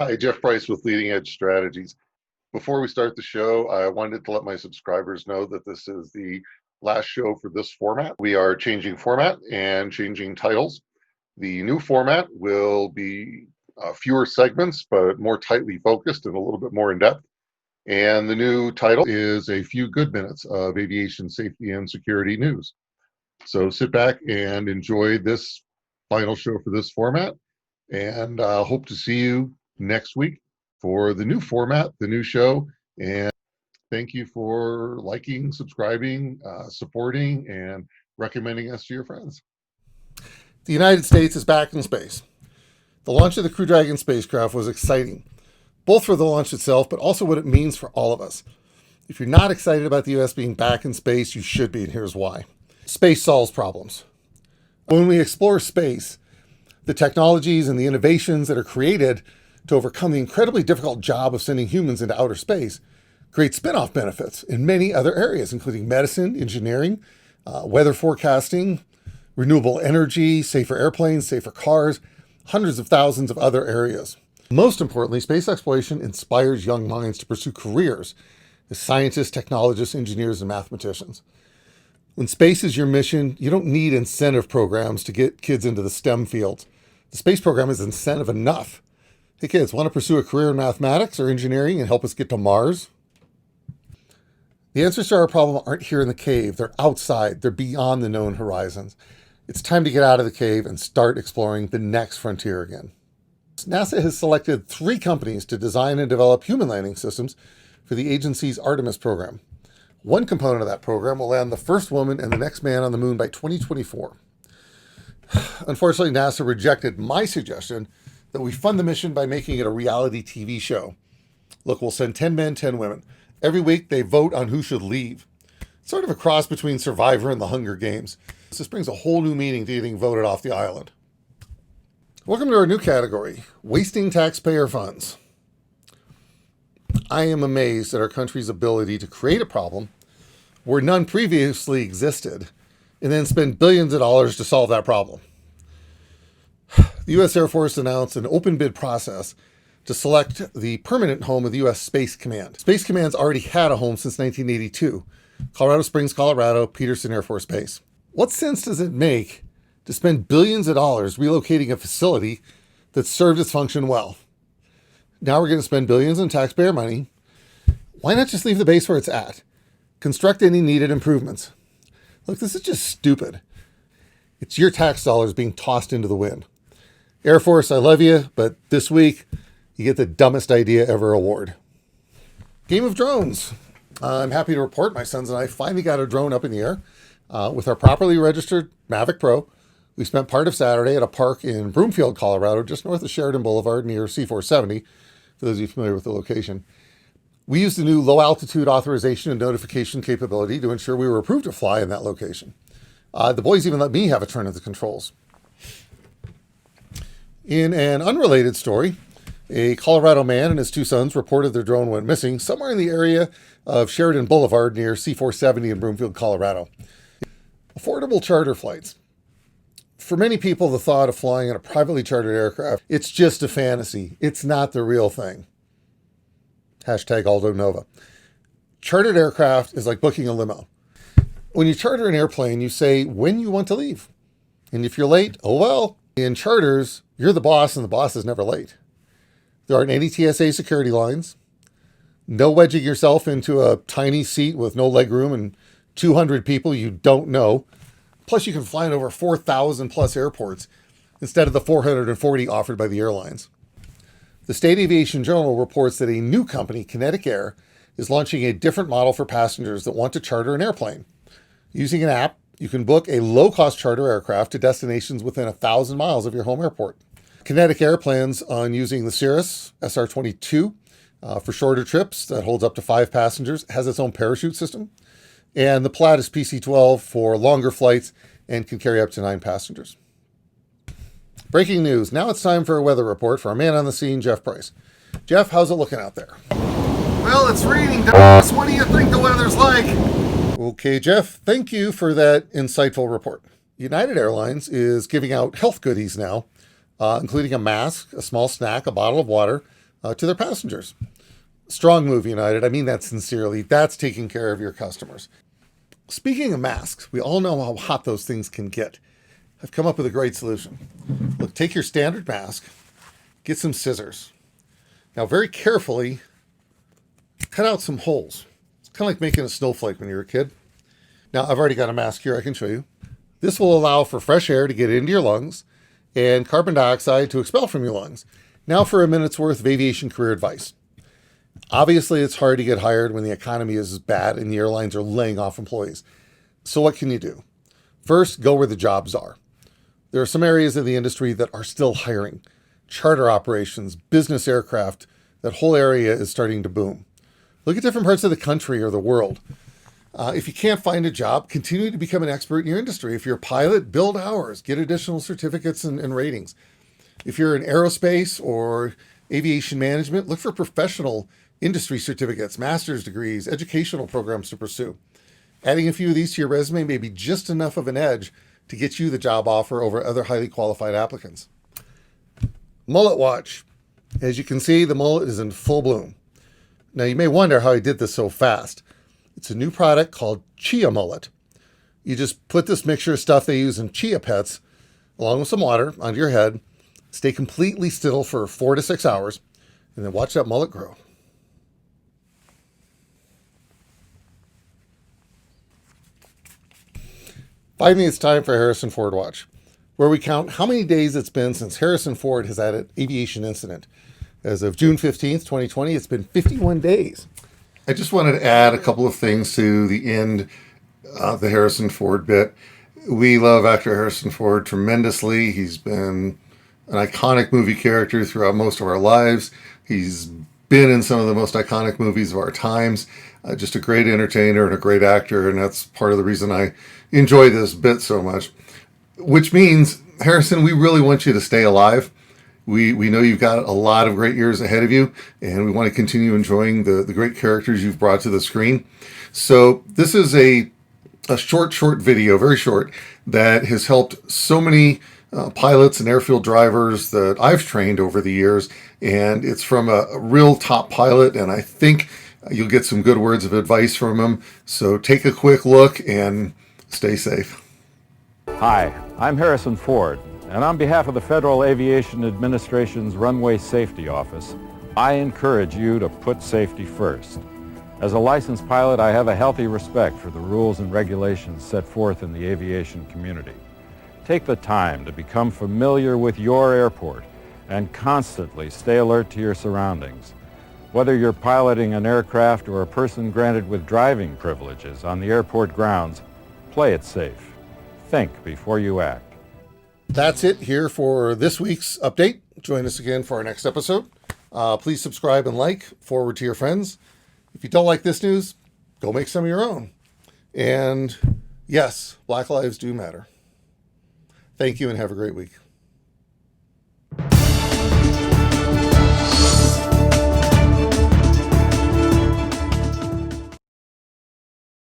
Hi, Jeff Price with Leading Edge Strategies. Before we start the show, I wanted to let my subscribers know that this is the last show for this format. We are changing format and changing titles. The new format will be fewer segments, but more tightly focused and a little bit more in depth. And the new title is A Few Good Minutes of Aviation Safety and Security News. So sit back and enjoy this final show for this format, and hope to see you next week for the new format, the new show. And thank you for liking, subscribing, supporting, and recommending us to your friends. The United States is back in space. The launch of the Crew Dragon spacecraft was exciting, both for the launch itself, but also what it means for all of us. If you're not excited about the U.S. being back in space, you should be, and here's why. Space solves problems. When we explore space, the technologies and the innovations that are created to overcome the incredibly difficult job of sending humans into outer space create spin-off benefits in many other areas, including medicine, engineering, weather forecasting, renewable energy, safer airplanes, safer cars, hundreds of thousands of other areas. Most importantly, space exploration inspires young minds to pursue careers as scientists, technologists, engineers, and mathematicians. When space is your mission, you don't need incentive programs to get kids into the STEM fields. The space program is incentive enough. Hey kids, want to pursue a career in mathematics or engineering and help us get to Mars? The answers to our problem aren't here in the cave. They're outside. They're beyond the known horizons. It's time to get out of the cave and start exploring the next frontier again. NASA has selected 3 companies to design and develop human landing systems for the agency's Artemis program. One component of that program will land the first woman and the next man on the moon by 2024. Unfortunately, NASA rejected my suggestion that we fund the mission by making it a reality TV show. Look, we'll send 10 men, 10 women. Every week, they vote on who should leave. It's sort of a cross between Survivor and the Hunger Games. This brings a whole new meaning to getting voted off the island. Welcome to our new category, wasting taxpayer funds. I am amazed at our country's ability to create a problem where none previously existed and then spend billions of dollars to solve that problem. The U.S. Air Force announced an open bid process to select the permanent home of the U.S. Space Command. Space Command's already had a home since 1982, Colorado Springs, Colorado, Peterson Air Force Base. What sense does it make to spend billions of dollars relocating a facility that served its function well? Now we're going to spend billions in taxpayer money. Why not just leave the base where it's at? Construct any needed improvements. Look, this is just stupid. It's your tax dollars being tossed into the wind. Air Force, I love you, but this week you get the dumbest idea ever award. Game of drones. I'm happy to report my sons and I finally got a drone up in the air with our properly registered Mavic Pro. We spent part of Saturday at a park in Broomfield, Colorado, just north of Sheridan Boulevard near C470, for those of you familiar with the location. We used the new low-altitude authorization and notification capability to ensure we were approved to fly in that location. The boys even let me have a turn at the controls. In an unrelated story, a Colorado man and his 2 sons reported their drone went missing somewhere in the area of Sheridan Boulevard near C470 in Broomfield, Colorado. Affordable charter flights. For many people, the thought of flying in a privately chartered aircraft, it's just a fantasy. It's not the real thing. Hashtag Aldo Nova. Chartered aircraft is like booking a limo. When you charter an airplane, you say when you want to leave. And if you're late, oh well. In charters, you're the boss and the boss is never late. There aren't any TSA security lines. No wedging yourself into a tiny seat with no legroom and 200 people you don't know. Plus, you can fly in over 4,000 plus airports instead of the 440 offered by the airlines. The State Aviation Journal reports that a new company, Kinetic Air, is launching a different model for passengers that want to charter an airplane. Using an app, you can book a low-cost charter aircraft to destinations within 1,000 miles of your home airport. Kinetic Air plans on using the Cirrus SR-22 for shorter trips that holds up to 5 passengers, has its own parachute system, and the Pilatus PC-12 for longer flights and can carry up to 9 passengers. Breaking news. Now it's time for a weather report for our man on the scene, Jeff Price. Jeff, how's it looking out there? Well, it's raining. What do you think the weather's like? Okay, Jeff, thank you for that insightful report. United Airlines is giving out health goodies now, including a mask, a small snack, a bottle of water, to their passengers. Strong move, United. I mean that sincerely. That's taking care of your customers. Speaking of masks, we all know how hot those things can get. I've come up with a great solution. Look, take your standard mask, get some scissors. Now, very carefully, cut out some holes. It's kind of like making a snowflake when you were a kid. Now, I've already got a mask here I can show you. This will allow for fresh air to get into your lungs and carbon dioxide to expel from your lungs. Now for a minute's worth of aviation career advice. Obviously, it's hard to get hired when the economy is bad and the airlines are laying off employees. So what can you do? First, go where the jobs are. There are some areas of the industry that are still hiring. Charter operations, business aircraft, that whole area is starting to boom. Look at different parts of the country or the world. If you can't find a job, continue to become an expert in your industry. If you're a pilot, build hours, get additional certificates and ratings. If you're in aerospace or aviation management, look for professional industry certificates, master's degrees, educational programs to pursue. Adding a few of these to your resume may be just enough of an edge to get you the job offer over other highly qualified applicants. Mullet Watch. As you can see, the mullet is in full bloom. Now, you may wonder how I did this so fast. It's a new product called Chia Mullet. You just put this mixture of stuff they use in chia pets, along with some water, onto your head, stay completely still for 4 to 6 hours, and then watch that mullet grow. Finally, it's time for Harrison Ford Watch, where we count how many days it's been since Harrison Ford has had an aviation incident. As of June 15th, 2020, it's been 51 days. I just wanted to add a couple of things to the end of the Harrison Ford bit. We love actor Harrison Ford tremendously. He's been an iconic movie character throughout most of our lives. He's been in some of the most iconic movies of our times. Just a great entertainer and a great actor, and that's part of the reason I enjoy this bit so much. Which means, Harrison, we really want you to stay alive. We know you've got a lot of great years ahead of you, and we want to continue enjoying the great characters you've brought to the screen. So this is a short video, very short, that has helped so many pilots and airfield drivers that I've trained over the years, and it's from a real top pilot, and I think you'll get some good words of advice from him. So take a quick look and stay safe. Hi, I'm Harrison Ford, and on behalf of the Federal Aviation Administration's Runway Safety Office, I encourage you to put safety first. As a licensed pilot, I have a healthy respect for the rules and regulations set forth in the aviation community. Take the time to become familiar with your airport and constantly stay alert to your surroundings. Whether you're piloting an aircraft or a person granted with driving privileges on the airport grounds, play it safe. Think before you act. That's it here for this week's update. Join us again for our next episode. Please subscribe and like, forward to your friends. If you don't like this news, go make some of your own. And yes, Black lives do matter. Thank you and have a great week.